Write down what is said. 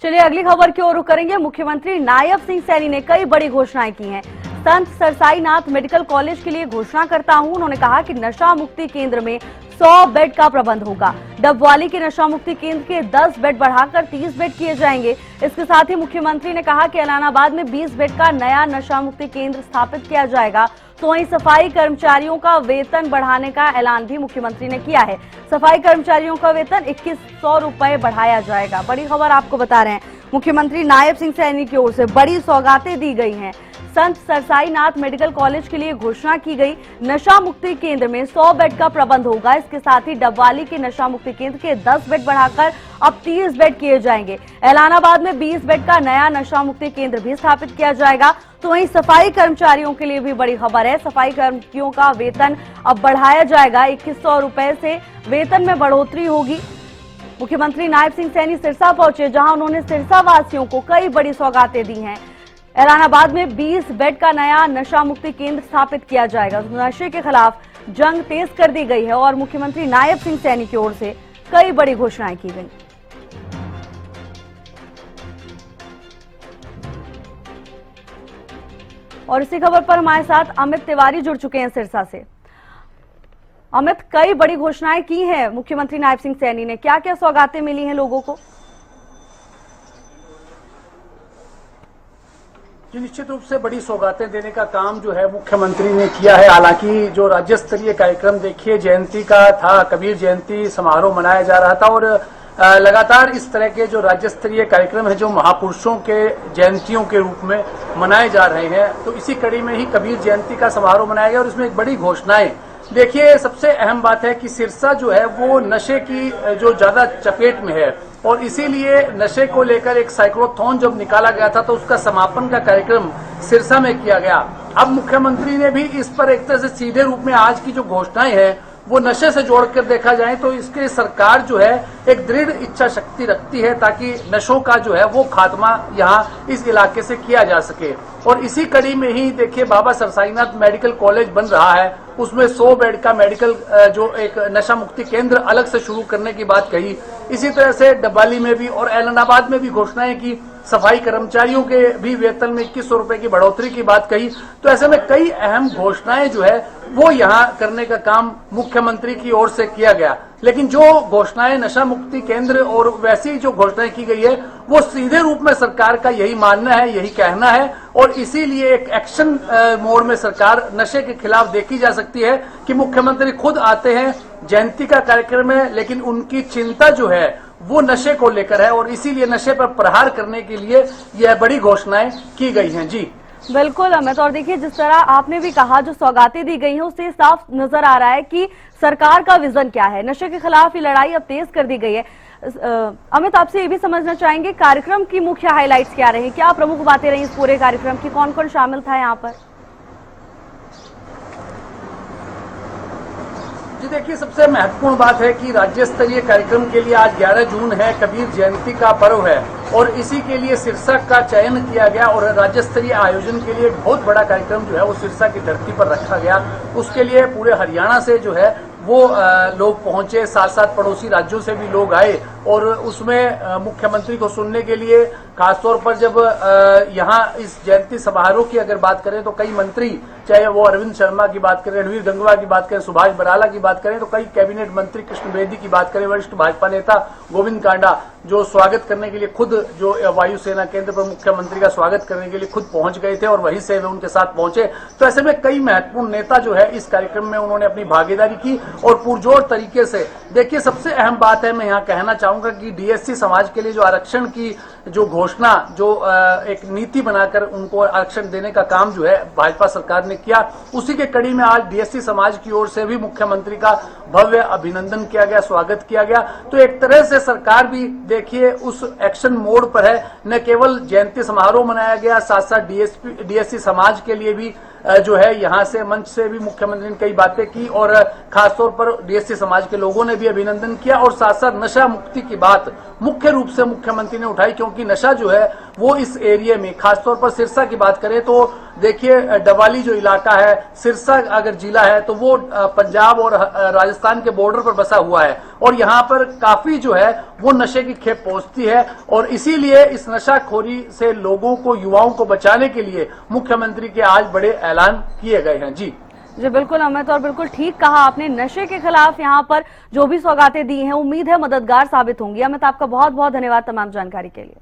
चलिए अगली खबर की ओर रुख करेंगे। मुख्यमंत्री नायब सिंह सैनी ने कई बड़ी घोषणाएं की हैं। संत सरसाईनाथ मेडिकल कॉलेज के लिए घोषणा करता हूं। उन्होंने कहा कि नशा मुक्ति केंद्र में 100 बेड का प्रबंध होगा। डबवाली के नशा मुक्ति केंद्र के 10 बेड बढ़ाकर 30 बेड किए जाएंगे। इसके साथ ही मुख्यमंत्री ने कहा कि ऐलानाबाद में 20 बेड का नया नशा मुक्ति केंद्र स्थापित किया जाएगा। तो वहीं सफाई कर्मचारियों का वेतन बढ़ाने का ऐलान भी मुख्यमंत्री ने किया है। सफाई कर्मचारियों का वेतन 2100 रुपए बढ़ाया जाएगा। बड़ी खबर आपको बता रहे हैं, मुख्यमंत्री नायब सिंह सैनी की ओर से बड़ी सौगातें दी गई हैं। संत सरसाईनाथ मेडिकल कॉलेज के लिए घोषणा की गई। नशा मुक्ति केंद्र में 100 बेड का प्रबंध होगा। इसके साथ ही डबवाली के नशा मुक्ति केंद्र के 10 बेड बढ़ाकर अब 30 बेड किए जाएंगे। ऐलानाबाद में 20 बेड का नया नशा मुक्ति केंद्र भी स्थापित किया जाएगा। तो वहीं सफाई कर्मचारियों के लिए भी बड़ी खबर है। सफाई कर्मचारियों का वेतन अब बढ़ाया जाएगा। 2100 रुपए से वेतन में बढ़ोतरी होगी। मुख्यमंत्री नायब सिंह सैनी सिरसा पहुंचे, जहां उन्होंने सिरसा वासियों को कई बड़ी सौगातें दी हैं। ऐलानाबाद में 20 बेड का नया नशा मुक्ति केंद्र स्थापित किया जाएगा। नशे के खिलाफ जंग तेज कर दी गई है और मुख्यमंत्री नायब सिंह सैनी की ओर से कई बड़ी घोषणाएं की गई। और इसी खबर पर हमारे साथ अमित तिवारी जुड़ चुके हैं सिरसा से। अमित, कई बड़ी घोषणाएं की हैं मुख्यमंत्री नायब सिंह सैनी ने, क्या क्या सौगातें मिली हैं लोगों को? जी, निश्चित रूप से बड़ी सौगातें देने का काम जो है मुख्यमंत्री ने किया है। हालांकि जो राज्य स्तरीय कार्यक्रम देखिए जयंती का था, कबीर जयंती समारोह मनाया जा रहा था और लगातार इस तरह के जो राज्य स्तरीय कार्यक्रम है जो महापुरुषों के जयंतियों के रूप में मनाए जा रहे हैं, तो इसी कड़ी में ही कबीर जयंती का समारोह मनाया गया और इसमें एक बड़ी घोषणाएं। देखिए, सबसे अहम बात है कि सिरसा जो है वो नशे की जो ज्यादा चपेट में है और इसीलिए नशे को लेकर एक साइक्लोथॉन जब निकाला गया था तो उसका समापन का कार्यक्रम सिरसा में किया गया। अब मुख्यमंत्री ने भी इस पर एक तरह से सीधे रूप में आज की जो घोषणाएं हैं वो नशे से जोड़कर देखा जाए तो इसके सरकार जो है एक दृढ़ इच्छा शक्ति रखती है ताकि नशों का जो है वो खात्मा यहाँ इस इलाके से किया जा सके। और इसी कड़ी में ही देखिए बाबा सरसाईनाथ मेडिकल कॉलेज बन रहा है, उसमें 100 बेड का मेडिकल जो एक नशा मुक्ति केंद्र अलग से शुरू करने की बात कही। इसी तरह से डबवाली में भी और ऐलानाबाद में भी घोषणाएं की। सफाई कर्मचारियों के भी वेतन में 2100 रुपए की बढ़ोतरी की बात कही। तो ऐसे में कई अहम घोषणाएं जो है वो यहाँ करने का काम मुख्यमंत्री की ओर से किया गया। लेकिन जो घोषणाएं नशा मुक्ति केंद्र और वैसी जो घोषणाएं की गई है वो सीधे रूप में सरकार का यही मानना है, यही कहना है और इसीलिए एक एक्शन मोड में सरकार नशे के खिलाफ देखी जा सकती है कि मुख्यमंत्री खुद आते हैं, जयंती का कार्यक्रम है, लेकिन उनकी चिंता जो है वो नशे को लेकर है और इसीलिए नशे पर प्रहार करने के लिए यह बड़ी घोषणाएं की गई हैं। जी बिल्कुल अमित, और देखिए जिस तरह आपने भी कहा जो सौगातें दी गई हैं उससे साफ नजर आ रहा है कि सरकार का विजन क्या है। नशे के खिलाफ ये लड़ाई अब तेज कर दी गई है। अमित, आपसे ये भी समझना चाहेंगे कार्यक्रम की मुख्य हाइलाइट्स क्या रही, क्या प्रमुख बातें रही इस पूरे कार्यक्रम की, कौन कौन शामिल था यहाँ पर? जी देखिए, सबसे महत्वपूर्ण बात है कि राज्य स्तरीय कार्यक्रम के लिए आज 11 जून है, कबीर जयंती का पर्व है और इसी के लिए सिरसा का चयन किया गया और राज्य स्तरीय आयोजन के लिए एक बहुत बड़ा कार्यक्रम जो है वो सिरसा की धरती पर रखा गया। उसके लिए पूरे हरियाणा से जो है वो लोग पहुंचे, साथ साथ पड़ोसी राज्यों से भी लोग आए और उसमें मुख्यमंत्री को सुनने के लिए खासतौर पर जब यहाँ इस जयंती समारोह की अगर बात करें तो कई मंत्री, चाहे वो अरविंद शर्मा की बात करें, रणवीर गंगवा की बात करें, सुभाष बराला की बात करें, तो कई कैबिनेट मंत्री, कृष्ण बेदी की बात करें, वरिष्ठ भाजपा नेता गोविंद कांडा जो स्वागत करने के लिए खुद जो वायुसेना केंद्र पर मुख्यमंत्री का स्वागत करने के लिए खुद पहुंच गए थे और वहीं से वे उनके साथ पहुंचे। तो ऐसे में कई महत्वपूर्ण नेता जो है इस कार्यक्रम में उन्होंने अपनी भागीदारी की और पुरजोर तरीके से। देखिए, सबसे अहम बात है, मैं यहाँ कहना चाहूंगा कि डीएससी समाज के लिए जो आरक्षण की जो घोषणा, जो एक नीति बनाकर उनको आरक्षण देने का काम जो है भाजपा सरकार ने किया, उसी के कड़ी में आज डीएससी समाज की ओर से भी मुख्यमंत्री का भव्य अभिनंदन किया गया, स्वागत किया गया। तो एक तरह से सरकार भी देखिए उस एक्शन मोड पर है। न केवल जयंती समारोह मनाया गया, साथ साथ डीएससी समाज के लिए भी जो है यहाँ से मंच से भी मुख्यमंत्री ने कई बातें की और खासतौर पर डीएससी समाज के लोगों ने भी अभिनंदन किया और साथ साथ नशा मुक्ति की बात मुख्य रूप से मुख्यमंत्री ने उठाई, क्योंकि नशा जो है वो इस एरिया में खासतौर पर सिरसा की बात करें तो देखिए डवाली जो इलाका है, सिरसा अगर जिला है तो वो पंजाब और राजस्थान के बॉर्डर पर बसा हुआ है और यहाँ पर काफी जो है वो नशे की खेप पहुंचती है और इसीलिए इस नशाखोरी से लोगों को, युवाओं को बचाने के लिए मुख्यमंत्री के आज बड़े ऐलान किए गए हैं। जी बिल्कुल अमित, और बिल्कुल ठीक कहा आपने। नशे के खिलाफ यहाँ पर जो भी सौगातें दी हैं, उम्मीद है मददगार साबित होंगी। अमित, आपका बहुत बहुत धन्यवाद तमाम जानकारी के लिए।